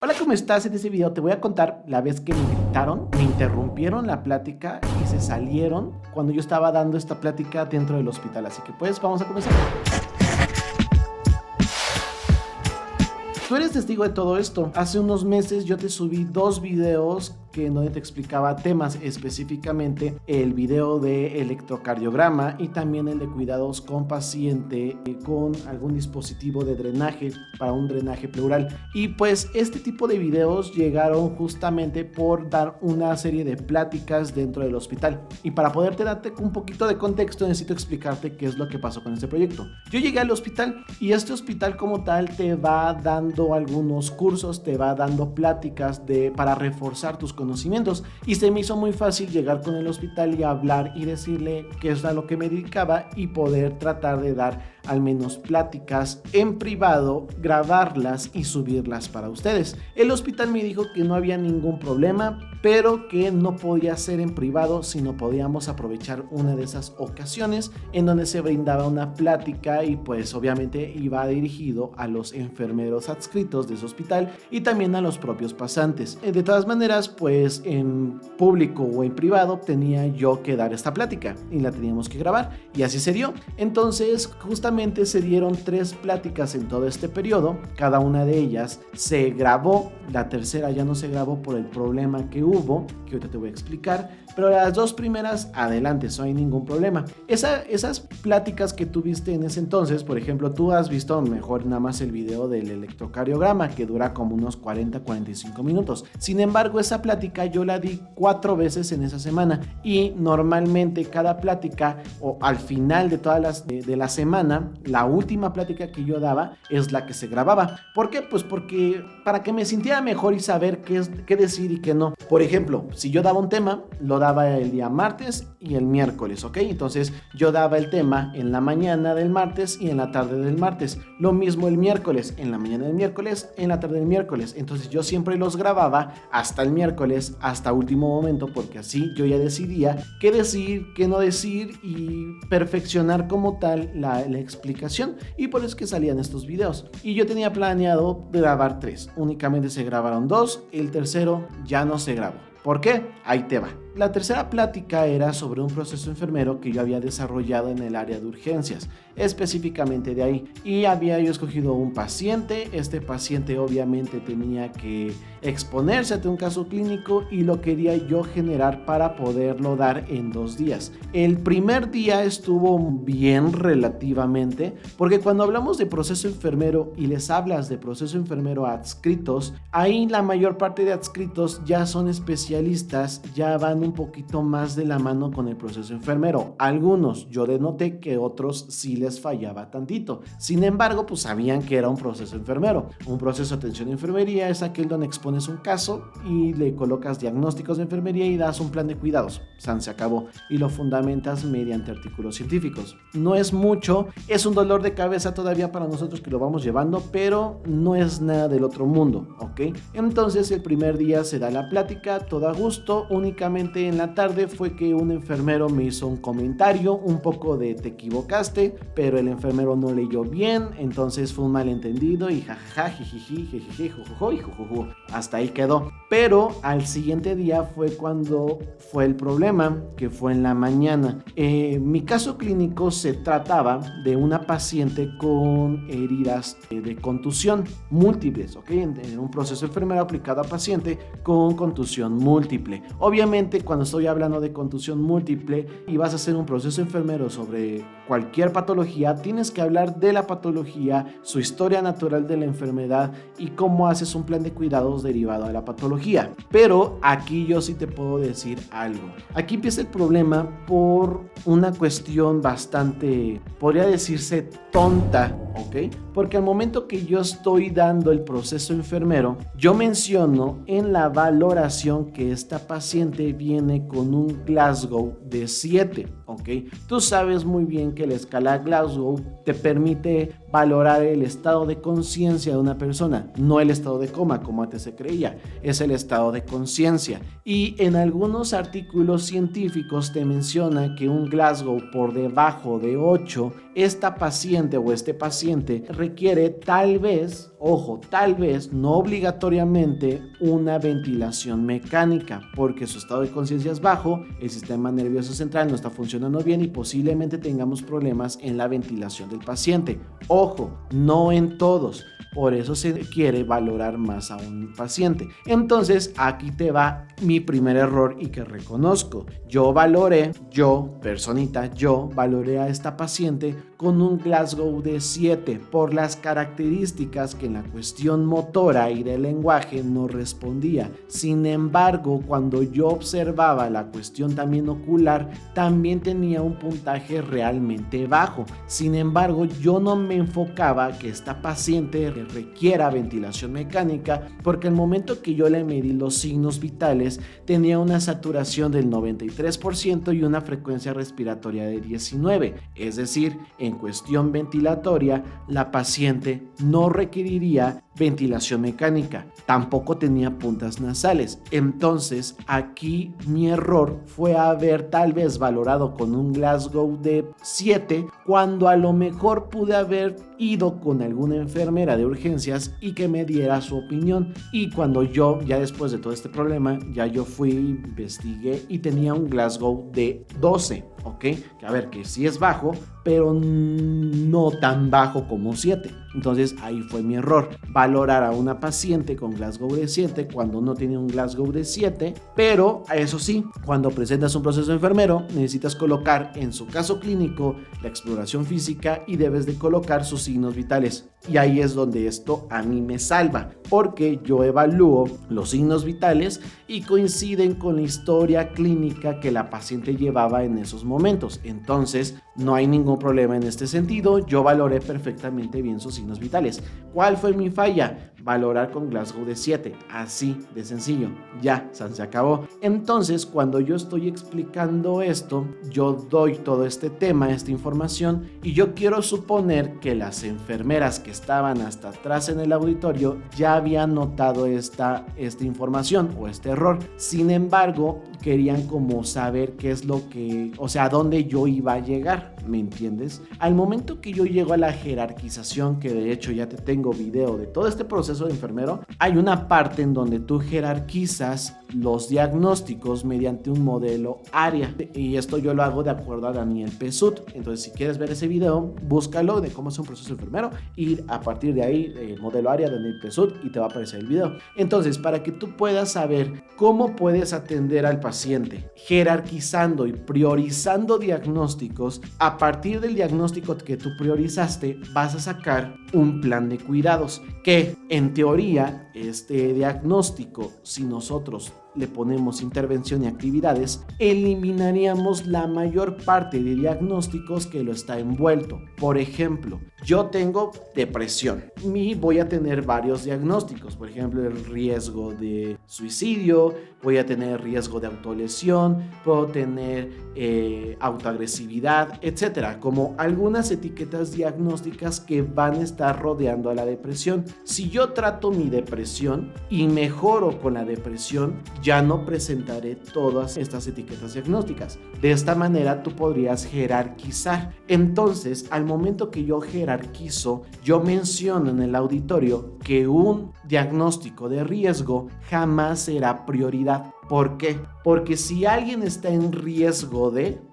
Hola, ¿cómo estás? En este video te voy a contar la vez que me gritaron, me interrumpieron la plática y se salieron cuando yo estaba dando esta plática dentro del hospital. Así que pues vamos a comenzar. Tú eres testigo de todo esto. Hace unos meses yo te subí 2 videos en donde te explicaba temas, específicamente el video de electrocardiograma y también el de cuidados con paciente con algún dispositivo de drenaje para un drenaje pleural. Y pues este tipo de videos llegaron justamente por dar una serie de pláticas dentro del hospital. Y para poderte darte un poquito de contexto necesito explicarte qué es lo que pasó con este proyecto. Yo llegué al hospital y este hospital como tal te va dando algunos cursos, te va dando pláticas para reforzar tus conocimientos, y se me hizo muy fácil llegar con el hospital y hablar y decirle qué es a lo que me dedicaba y poder tratar de dar al menos pláticas en privado, grabarlas y subirlas para ustedes. El hospital me dijo que no había ningún problema, pero que no podía ser en privado, sino podíamos aprovechar una de esas ocasiones en donde se brindaba una plática y pues obviamente iba dirigido a los enfermeros adscritos de ese hospital y también a los propios pasantes. De todas maneras, pues en público o en privado tenía yo que dar esta plática y la teníamos que grabar, y así se dio. Entonces justamente se dieron 3 pláticas en todo este periodo, cada una de ellas se grabó, la tercera ya no se grabó por el problema que hubo, que ahorita te voy a explicar, pero las 2 primeras adelante, no hay ningún problema. Esas pláticas que tuviste en ese entonces, por ejemplo, tú has visto mejor nada más el video del electrocardiograma, que dura como unos 40-45 minutos. Sin embargo, esa plática yo la di 4 veces en esa semana, y normalmente cada plática o al final de todas de la semana, la última plática que yo daba es la que se grababa. ¿Por qué? Pues porque para que me sintiera mejor y saber qué decir y qué no. Por ejemplo, si yo daba un tema, lo daba el día martes y el miércoles, ¿ok? Entonces yo daba el tema en la mañana del martes y en la tarde del martes. Lo mismo el miércoles, en la mañana del miércoles, en la tarde del miércoles. Entonces yo siempre los grababa hasta el miércoles, hasta último momento, porque así yo ya decidía qué decir, qué no decir y perfeccionar como tal la explicación. Y por eso es que salían estos videos. Y yo tenía planeado grabar 3. Únicamente se grabaron 2. El tercero ya no se grabó. ¿Por qué? Ahí te va. La tercera plática era sobre un proceso enfermero que yo había desarrollado en el área de urgencias, específicamente de ahí, y había yo escogido un paciente. Este paciente obviamente tenía que exponerse ante un caso clínico y lo quería yo generar para poderlo dar en 2 días. El primer día estuvo bien relativamente, porque cuando hablamos de proceso enfermero y les hablas de proceso enfermero a adscritos, ahí la mayor parte de adscritos ya son especialistas, ya van un poquito más de la mano con el proceso enfermero. Algunos yo denoté que otros sí les fallaba tantito. Sin embargo, pues sabían que era un proceso enfermero. Un proceso de atención de enfermería es aquel donde expones un caso y le colocas diagnósticos de enfermería y das un plan de cuidados. Se acabó. Y lo fundamentas mediante artículos científicos. No es mucho, es un dolor de cabeza todavía para nosotros que lo vamos llevando, pero no es nada del otro mundo, ¿ok? Entonces el primer día se da la plática, todo a gusto. Únicamente en la tarde fue que un enfermero me hizo un comentario, un poco de te equivocaste, pero el enfermero no leyó bien, entonces fue un malentendido y jajaja, jijiji, jejeje, jojojo y jojojo. Hasta ahí quedó. Pero al siguiente día fue cuando fue el problema, que fue en la mañana. Mi caso clínico se trataba de una paciente con heridas de contusión múltiples, ¿ok? En un proceso enfermero aplicado a paciente con contusión múltiple. Obviamente, cuando estoy hablando de contusión múltiple y vas a hacer un proceso enfermero sobre cualquier patología, tienes que hablar de la patología, su historia natural de la enfermedad y cómo haces un plan de cuidados derivado de la patología. Pero aquí yo sí te puedo decir algo. Aquí empieza el problema por una cuestión bastante, podría decirse, tonta, ¿ok? Porque al momento que yo estoy dando el proceso enfermero, yo menciono en la valoración que esta paciente viene con un Glasgow de 7, ¿ok? Tú sabes muy bien que la escala Glasgow te permite valorar el estado de conciencia de una persona, no el estado de coma como antes se creía, es el estado de conciencia. Y en algunos artículos científicos te menciona que un Glasgow por debajo de 8, esta paciente o este paciente requiere tal vez, ojo, tal vez, no obligatoriamente, una ventilación mecánica, porque su estado de conciencia es bajo, el sistema nervioso central no está funcionando bien y posiblemente tengamos problemas en la ventilación del paciente. Ojo, no en todos. Por eso se quiere valorar más a un paciente. Entonces, aquí te va mi primer error y que reconozco. Yo valoré a esta paciente con un Glasgow de 7 por las características que en la cuestión motora y del lenguaje no respondía. Sin embargo, cuando yo observaba la cuestión también ocular, también tenía un puntaje realmente bajo. Sin embargo, yo no me enfocaba que esta paciente requiera ventilación mecánica, porque al momento que yo le medí los signos vitales tenía una saturación del 93% y una frecuencia respiratoria de 19, es decir, en cuestión ventilatoria la paciente no requeriría ventilación mecánica, tampoco tenía puntas nasales. Entonces aquí mi error fue haber tal vez valorado con un Glasgow de 7 cuando a lo mejor pude haber ido con alguna enfermera de urgencias y que me diera su opinión. Y cuando yo, ya después de todo este problema, ya yo fui, investigué y tenía un Glasgow de 12, ¿ok? Que a ver, que sí es bajo, pero no tan bajo como 7. Entonces ahí fue mi error, valorar a una paciente con Glasgow de 7 cuando no tiene un Glasgow de 7, pero eso sí, cuando presentas un proceso enfermero necesitas colocar en su caso clínico la exploración física y debes de colocar sus signos vitales. Y ahí es donde esto a mí me salva, porque yo evalúo los signos vitales y coinciden con la historia clínica que la paciente llevaba en esos momentos. Entonces no hay ningún problema en este sentido, yo valoré perfectamente bien sus signos vitales. ¿Cuál fue mi falla? Valorar con Glasgow de 7, así de sencillo, ya, se acabó. Entonces, cuando yo estoy explicando esto, yo doy todo este tema, esta información, y yo quiero suponer que las enfermeras que estaban hasta atrás en el auditorio ya habían notado esta información o este error. Sin embargo, querían como saber qué es lo que, o sea, a dónde yo iba a llegar, ¿me entiendes? Al momento que yo llego a la jerarquización, que de hecho ya te tengo video de todo este proceso de enfermero, hay una parte en donde tú jerarquizas los diagnósticos mediante un modelo área, y esto yo lo hago de acuerdo a Daniel Pesut. Entonces, si quieres ver ese video, búscalo de cómo es un proceso enfermero y a partir de ahí modelo área de Daniel Pesut y te va a aparecer el video. Entonces, para que tú puedas saber cómo puedes atender al paciente jerarquizando y priorizando diagnósticos, a partir del diagnóstico que tú priorizaste vas a sacar un plan de cuidados que en teoría este diagnóstico, si nosotros le ponemos intervención y actividades, eliminaríamos la mayor parte de diagnósticos que lo está envuelto. Por ejemplo, yo tengo depresión y voy a tener varios diagnósticos, por ejemplo, el riesgo de suicidio, voy a tener riesgo de autolesión, puedo tener autoagresividad, etcétera, como algunas etiquetas diagnósticas que van a estar rodeando a la depresión. Si yo trato mi depresión y mejoro con la depresión, ya no presentaré todas estas etiquetas diagnósticas. De esta manera tú podrías jerarquizar. Entonces, al momento que yo jerarquizo, yo menciono en el auditorio que un diagnóstico de riesgo jamás será prioridad. ¿Por qué? Porque si alguien está en riesgo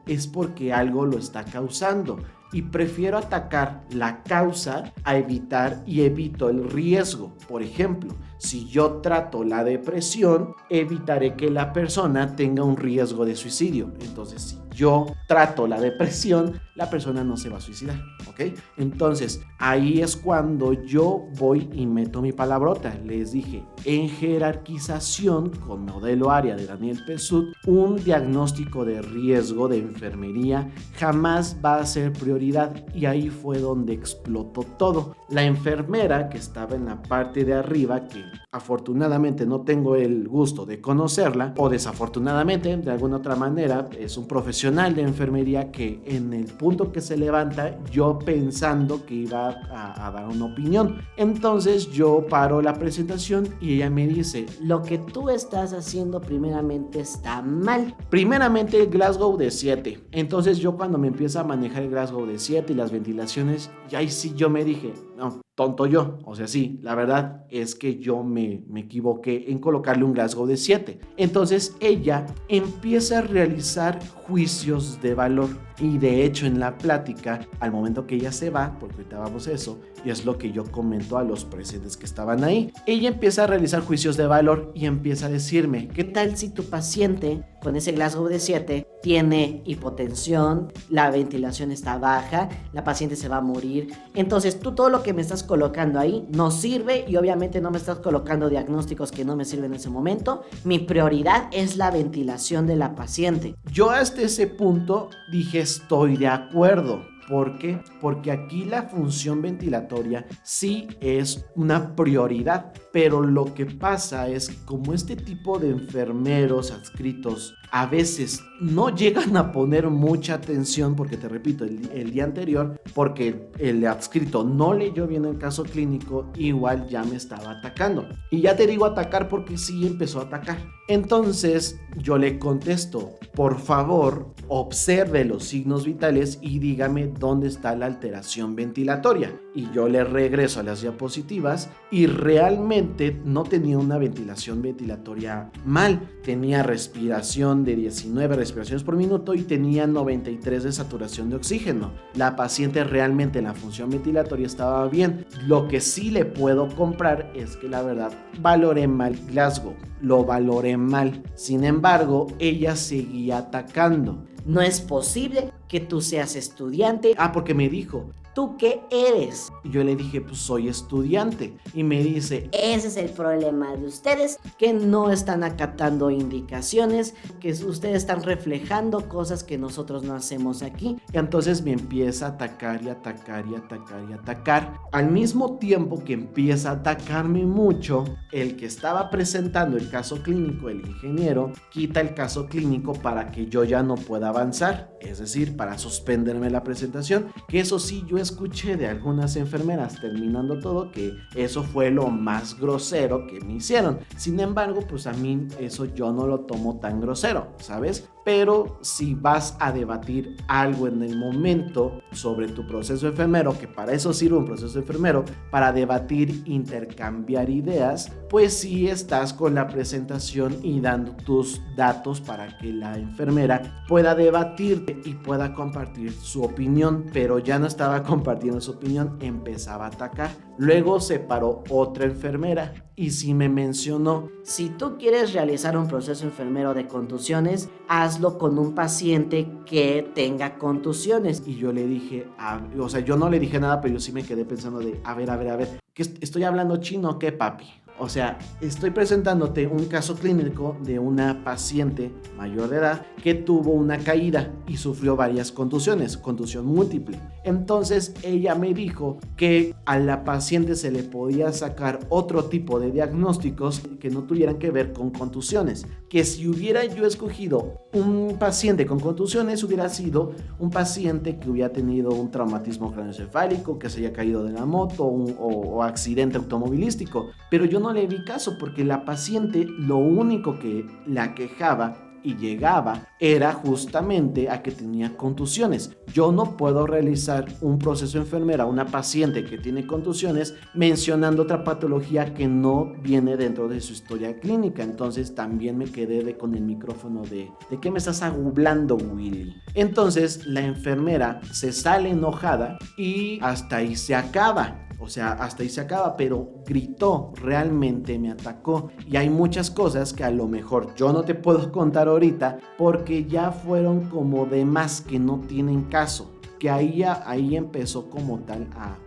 es porque algo lo está causando. Y prefiero atacar la causa a evitar y evito el riesgo. Por ejemplo, si yo trato la depresión, evitaré que la persona tenga un riesgo de suicidio. Entonces, si yo trato la depresión, la persona no se va a suicidar, ¿ok? Entonces, ahí es cuando yo voy y meto mi palabrota. Les dije, en jerarquización con modelo área de Daniel Pesut, un diagnóstico de riesgo de enfermería jamás va a ser prioridad, y ahí fue donde explotó todo. La enfermera que estaba en la parte de arriba, que afortunadamente no tengo el gusto de conocerla, o desafortunadamente, de alguna otra manera, es un profesional profesional de enfermería que en el punto que se levanta, yo pensando que iba a dar una opinión. Entonces yo paro la presentación y ella me dice: lo que tú estás haciendo primeramente está mal. Primeramente el Glasgow de 7. Entonces yo cuando me empieza a manejar el Glasgow de 7 y las ventilaciones, ya ahí sí yo me dije, no, tonto yo. O sea, sí, la verdad es que yo me equivoqué en colocarle un Glasgow de 7. Entonces ella empieza a realizar juicios de valor. Y de hecho en la plática, al momento que ella se va, porque ahorita vamos a eso, y es lo que yo comento a los presentes que estaban ahí, ella empieza a realizar juicios de valor y empieza a decirme: ¿qué tal si tu paciente con ese Glasgow de 7 tiene hipotensión, la ventilación está baja, la paciente se va a morir? Entonces tú todo lo que me estás colocando ahí no sirve y obviamente no me estás colocando diagnósticos que no me sirven en ese momento. Mi prioridad es la ventilación de la paciente. Yo hasta ese punto dije: estoy de acuerdo. ¿Por qué? Porque aquí la función ventilatoria sí es una prioridad, pero lo que pasa es como este tipo de enfermeros adscritos a veces no llegan a poner mucha atención, porque te repito, el día anterior, porque el adscrito no leyó bien el caso clínico, igual ya me estaba atacando. Y ya te digo atacar porque sí empezó a atacar. Entonces yo le contesto: por favor, observe los signos vitales y dígame dónde está la alteración ventilatoria. Y yo le regreso a las diapositivas y realmente no tenía una ventilación ventilatoria mal. Tenía respiración de 19 respiraciones por minuto y tenía 93 de saturación de oxígeno. La paciente realmente en la función ventilatoria estaba bien. Lo que sí le puedo comprar es que la verdad valoré mal Glasgow. Lo valoré mal. Sin embargo, ella seguía atacando. No es posible que tú seas estudiante. Porque me dijo: ¿tú qué eres? Y yo le dije: pues soy estudiante. Y me dice: ese es el problema de ustedes, que no están acatando indicaciones, que ustedes están reflejando cosas que nosotros no hacemos aquí. Y entonces me empieza a atacar y atacar y atacar y atacar. Al mismo tiempo que empieza a atacarme mucho, el que estaba presentando el caso clínico, el ingeniero, quita el caso clínico para que yo ya no pueda avanzar, es decir, para suspenderme la presentación, que eso sí, yo escuché de algunas enfermeras terminando todo que eso fue lo más grosero que me hicieron. Sin embargo, pues a mí eso yo no lo tomo tan grosero, ¿sabes? Pero si vas a debatir algo en el momento sobre tu proceso enfermero, que para eso sirve un proceso enfermero, para debatir, intercambiar ideas, pues sí estás con la presentación y dando tus datos para que la enfermera pueda debatir y pueda compartir su opinión, pero ya no estaba compartiendo su opinión, empezaba a atacar. Luego se paró otra enfermera y sí me mencionó: si tú quieres realizar un proceso enfermero de contusiones, hazlo con un paciente que tenga contusiones. Y yo le dije, o sea, yo no le dije nada, pero yo sí me quedé pensando de, a ver, ¿qué estoy hablando chino o qué, papi? O sea, estoy presentándote un caso clínico de una paciente mayor de edad que tuvo una caída y sufrió varias contusiones, contusión múltiple. Entonces ella me dijo que a la paciente se le podía sacar otro tipo de diagnósticos que no tuvieran que ver con contusiones. Que si hubiera yo escogido un paciente con contusiones, hubiera sido un paciente que hubiera tenido un traumatismo craneoencefálico, que se haya caído de la moto o accidente automovilístico. Pero yo no le vi caso porque la paciente lo único que la quejaba y llegaba era justamente a que tenía contusiones. Yo no puedo realizar un proceso enfermero a una paciente que tiene contusiones mencionando otra patología que no viene dentro de su historia clínica. Entonces también me quedé con el micrófono ¿de qué me estás agublando, Willy? Entonces la enfermera se sale enojada y hasta ahí se acaba. O sea, hasta ahí se acaba, pero gritó, realmente me atacó. Y hay muchas cosas que a lo mejor yo no te puedo contar ahorita porque ya fueron como de más que no tienen caso. Que ahí empezó como tal a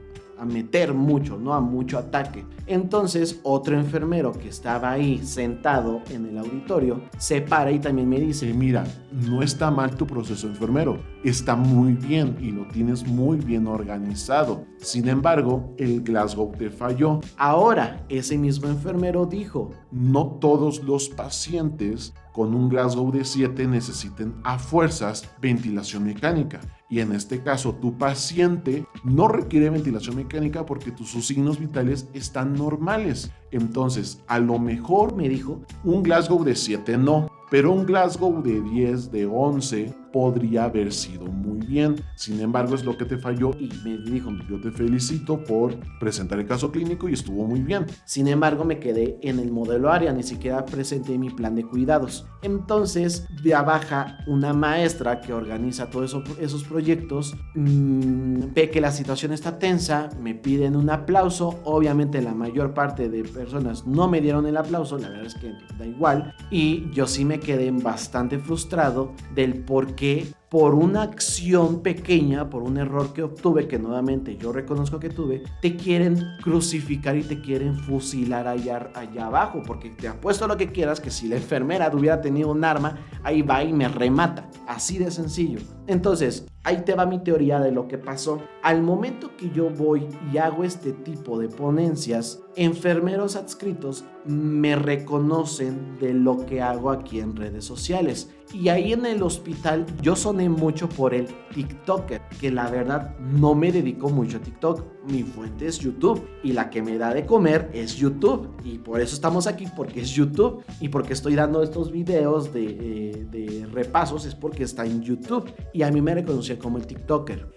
meter mucho, ¿no? A mucho ataque. Entonces, otro enfermero que estaba ahí sentado en el auditorio se para y también me dice: mira, no está mal tu proceso enfermero, está muy bien y lo tienes muy bien organizado. Sin embargo, el Glasgow te falló. Ahora, ese mismo enfermero dijo: no todos los pacientes con un Glasgow de 7 necesiten a fuerzas ventilación mecánica. Y en este caso, tu paciente no requiere ventilación mecánica porque sus signos vitales están normales. Entonces, a lo mejor me dijo, un Glasgow de 7 no, pero un Glasgow de 10, de 11 podría haber sido muy bien. Sin embargo, es lo que te falló y me dijo, yo te felicito por presentar el caso clínico y estuvo muy bien. Sin embargo, me quedé en el modelo ARIA, ni siquiera presenté mi plan de cuidados. Entonces, de baja una maestra que organiza todos esos proyectos, ve que la situación está tensa, me piden un aplauso. Obviamente la mayor parte de personas no me dieron el aplauso, la verdad es que da igual, y yo sí me quedé bastante frustrado del por qué por una acción pequeña, por un error que obtuve, que nuevamente yo reconozco que tuve, te quieren crucificar y te quieren fusilar allá abajo, porque te apuesto lo que quieras que si la enfermera hubiera tenido un arma, ahí va y me remata, así de sencillo. Entonces, ahí te va mi teoría de lo que pasó. Al momento que yo voy y hago este tipo de ponencias, enfermeros adscritos me reconocen de lo que hago aquí en redes sociales. Y ahí en el hospital yo soné mucho por el TikToker, que la verdad no me dedico mucho a TikTok. Mi fuente es YouTube y la que me da de comer es YouTube. Y por eso estamos aquí, porque es YouTube. Y porque estoy dando estos videos de repasos es porque está en YouTube. Y a mí me reconocía como el TikToker.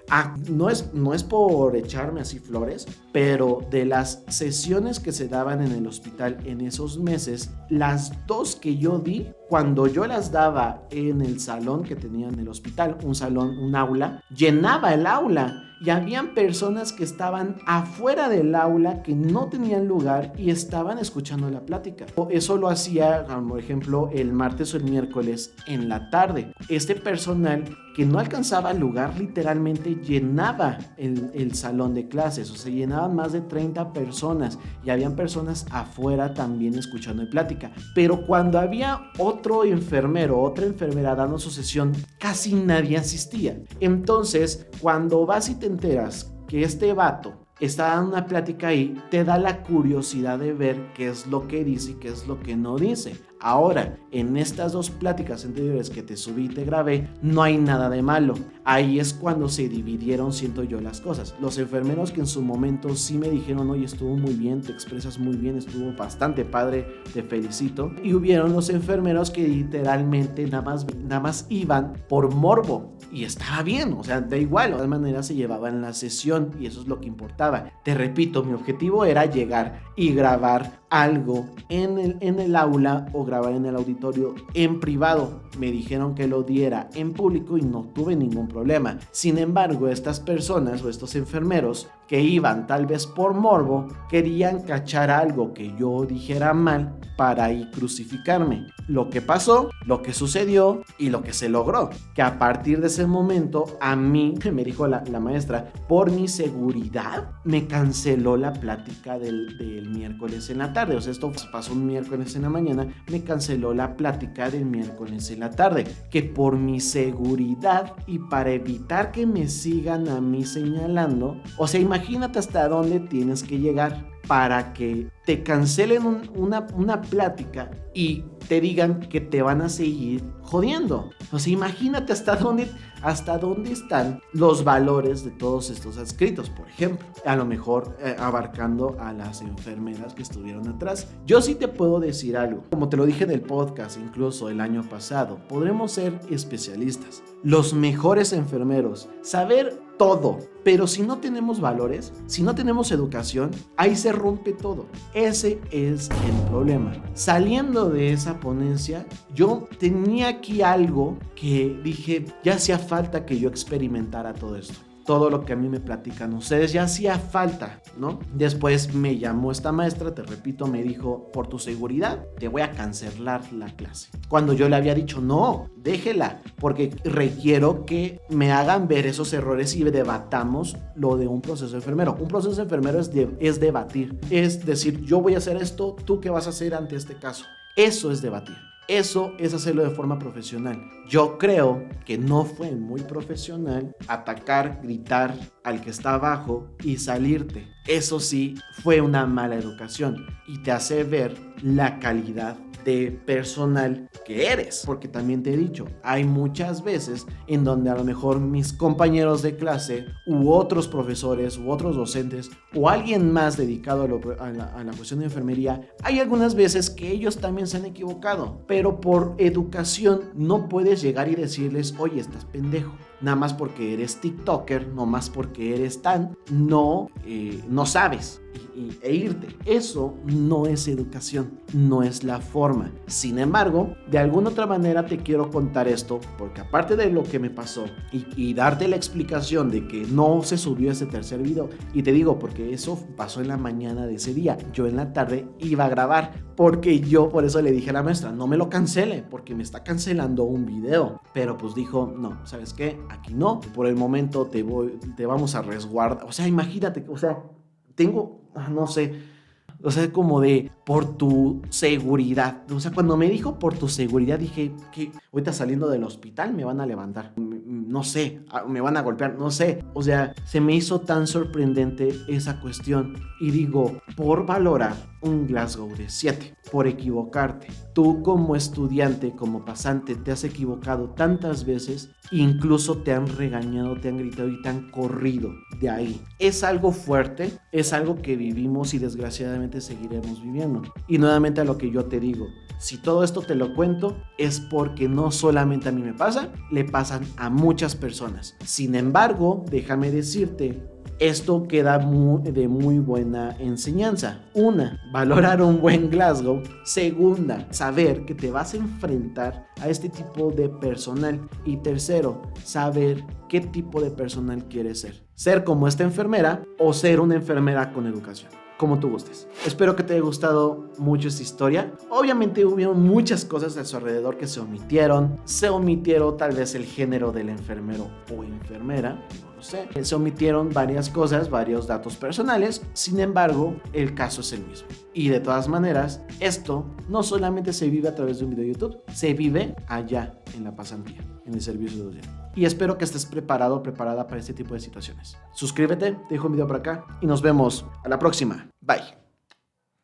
No es por echarme así flores, pero de las sesiones que se daban en el hospital en esos meses, las 2 que yo di, cuando yo las daba en el salón que tenía en el hospital, un aula, llenaba el aula. Y habían personas que estaban afuera del aula que no tenían lugar y estaban escuchando la plática. Eso lo hacía, por ejemplo, el martes o el miércoles en la tarde. Este personal que no alcanzaba lugar literalmente llenaba el salón de clases, o sea, llenaban más de 30 personas y habían personas afuera también escuchando la plática. Pero cuando había otro enfermero, otra enfermera dando su sesión, casi nadie asistía. Entonces, cuando vas y te enteras que este vato está dando una plática ahí, te da la curiosidad de ver qué es lo que dice y qué es lo que no dice. Ahora, en estas 2 pláticas anteriores que te subí y te grabé, no hay nada de malo. Ahí es cuando se dividieron, siento yo, las cosas. Los enfermeros que en su momento sí me dijeron, oye, estuvo muy bien, te expresas muy bien, estuvo bastante padre, te felicito. Y hubieron los enfermeros que literalmente nada más iban por morbo. Y estaba bien, o sea, da igual, de todas maneras se llevaban la sesión y eso es lo que importaba. Te repito, mi objetivo era llegar y grabar algo en el aula o grabar en el auditorio en privado. Me dijeron que lo diera en público y no tuve ningún problema. Sin embargo, estas personas o estos enfermeros que iban tal vez por morbo, querían cachar algo que yo dijera mal para ahí crucificarme. Lo que pasó, lo que sucedió y lo que se logró, que a partir de ese momento a mí, me dijo la maestra, por mi seguridad me canceló la plática del miércoles en la tarde. O sea, esto pasó un miércoles en la mañana, me canceló la plática del miércoles en la tarde, que por mi seguridad y para evitar que me sigan a mí señalando, o sea, imagínate hasta dónde tienes que llegar para que te cancelen una plática y te digan que te van a seguir jodiendo. O sea, imagínate hasta dónde están los valores de todos estos adscritos, por ejemplo. A lo mejor abarcando a las enfermeras que estuvieron atrás. Yo sí te puedo decir algo. Como te lo dije en el podcast, incluso el año pasado, podremos ser especialistas, los mejores enfermeros, saber todo, pero si no tenemos valores, si no tenemos educación, ahí se rompe todo. Ese es el problema. Saliendo de esa ponencia, yo tenía aquí algo que dije, ya hacía falta que yo experimentara todo esto. Todo lo que a mí me platican ustedes ya hacía falta, ¿no? Después me llamó esta maestra, te repito, me dijo, por tu seguridad, te voy a cancelar la clase. Cuando yo le había dicho, no, déjela, porque requiero que me hagan ver esos errores y debatamos lo de un proceso enfermero. Un proceso enfermero es debatir, es decir, yo voy a hacer esto, ¿tú qué vas a hacer ante este caso? Eso es debatir. Eso es hacerlo de forma profesional. Yo creo que no fue muy profesional atacar, gritar al que está abajo y salirte. Eso sí, fue una mala educación y te hace ver la calidad de personal que eres. Porque también te he dicho, hay muchas veces en donde a lo mejor mis compañeros de clase u otros profesores u otros docentes o alguien más dedicado a la cuestión de enfermería, hay algunas veces que ellos también se han equivocado, pero por educación no puedes llegar y decirles, oye, estás pendejo. Nada más porque eres TikToker, no más porque eres no sabes e irte. Eso no es educación, no es la forma. Sin embargo, de alguna otra manera te quiero contar esto, porque aparte de lo que me pasó y darte la explicación de que no se subió ese tercer video, y te digo porque eso pasó en la mañana de ese día, yo en la tarde iba a grabar, porque yo por eso le dije a la maestra, no me lo cancele, porque me está cancelando un video. Pero pues dijo, no, ¿sabes qué? Aquí no, por el momento te vamos a resguardar. O sea, imagínate, o sea, no sé, o sea, como de por tu seguridad. O sea, cuando me dijo por tu seguridad, dije que ahorita saliendo del hospital me van a levantar. No sé, me van a golpear, no sé. O sea, se me hizo tan sorprendente esa cuestión. Y digo, por valorar un Glasgow de 7, por equivocarte. Tú como estudiante, como pasante, te has equivocado tantas veces, incluso te han regañado, te han gritado y te han corrido de ahí. Es algo fuerte, es algo que vivimos y desgraciadamente seguiremos viviendo. Y nuevamente a lo que yo te digo, si todo esto te lo cuento es porque no solamente a mí me pasa, le pasan a muchas personas. Sin embargo, déjame decirte, esto queda de muy buena enseñanza. Una, valorar un buen Glasgow. Segunda, saber que te vas a enfrentar a este tipo de personal. Y tercero, saber qué tipo de personal quieres ser. Ser como esta enfermera o ser una enfermera con educación, como tú gustes. Espero que te haya gustado mucho esta historia. Obviamente hubo muchas cosas a su alrededor que se omitieron. Se omitieron tal vez el género del enfermero o enfermera, no lo sé. Se omitieron varias cosas, varios datos personales. Sin embargo, el caso es el mismo. Y de todas maneras, esto no solamente se vive a través de un video de YouTube, se vive allá en la pasantía, en el servicio social. Y espero que estés preparado o preparada para este tipo de situaciones. Suscríbete, te dejo un video por acá y nos vemos a la próxima. Bye.